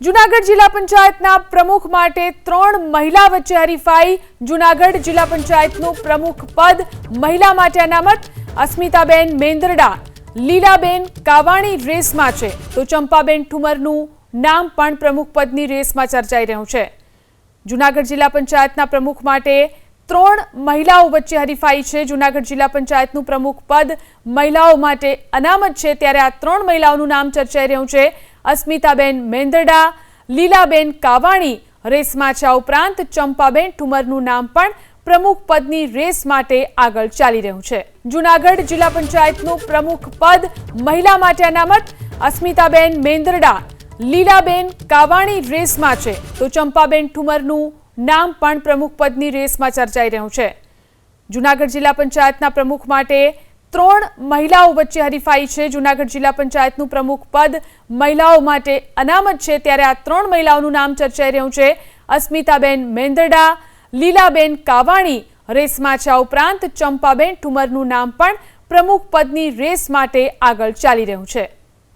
જૂનાગઢ જિલ્લા પંચાયતના પ્રમુખ માટે 3 મહિલા વચ્ચે હરીફાઈ। જૂનાગઢ જિલ્લા પંચાયતનું પ્રમુખ પદ મહિલા માટે અનામત। અસ્મિતાબેન મેંદરડા, લીલાબેન કાવાણી રેસમાં છે, તો ચંપાબેન ઠુમરનું નામ પણ પ્રમુખ પદની રેસમાં ચર્ચાઈ રહ્યું છે। જૂનાગઢ જિલ્લા પંચાયતના પ્રમુખ માટે 3 મહિલાઓ વચ્ચે હરીફાઈ છે। જૂનાગઢ જિલ્લા પંચાયતનું પ્રમુખ પદ મહિલાઓ માટે અનામત છે, ત્યારે આ 3 મહિલાઓનું નામ ચર્ચાઈ રહ્યું છે। અસ્મિતાબેન મેંદરડા, લીલાબેન કાવાણી રેસમાં છે, આ ઉપરાંત ચંપાબેન ઠુમરનું નામ પણ પ્રમુખ પદની રેસ માટે આગળ ચાલી રહ્યું છે। જૂનાગઢ જિલ્લા પંચાયતનું પ્રમુખ પદ મહિલા માટે અનામત। અસ્મિતાબેન મેંદરડા, લીલાબેન કાવાણી રેસમાં છે, તો ચંપાબેન ઠુમરનું નામ પણ પ્રમુખ પદની રેસમાં ચર્ચાઈ રહ્યું છે। જૂનાગઢ જિલ્લા પંચાયતના પ્રમુખ માટે 3 મહિલાઓ વચ્ચે હરીફાઈ છે। જૂનાગઢ જિલ્લા પંચાયતનું પ્રમુખ પદ મહિલાઓ માટે અનામત છે, ત્યારે આ 3 મહિલાઓનું નામ ચર્ચાઈ રહ્યું છે। અસ્મિતાબેન મેંદરડા, લીલાબેન કાવાણી રેસમાં છે, આ ઉપરાંત ચંપાબેન ઠુમરનું નામ પણ પ્રમુખ પદની રેસ માટે આગળ ચાલી રહ્યું છે।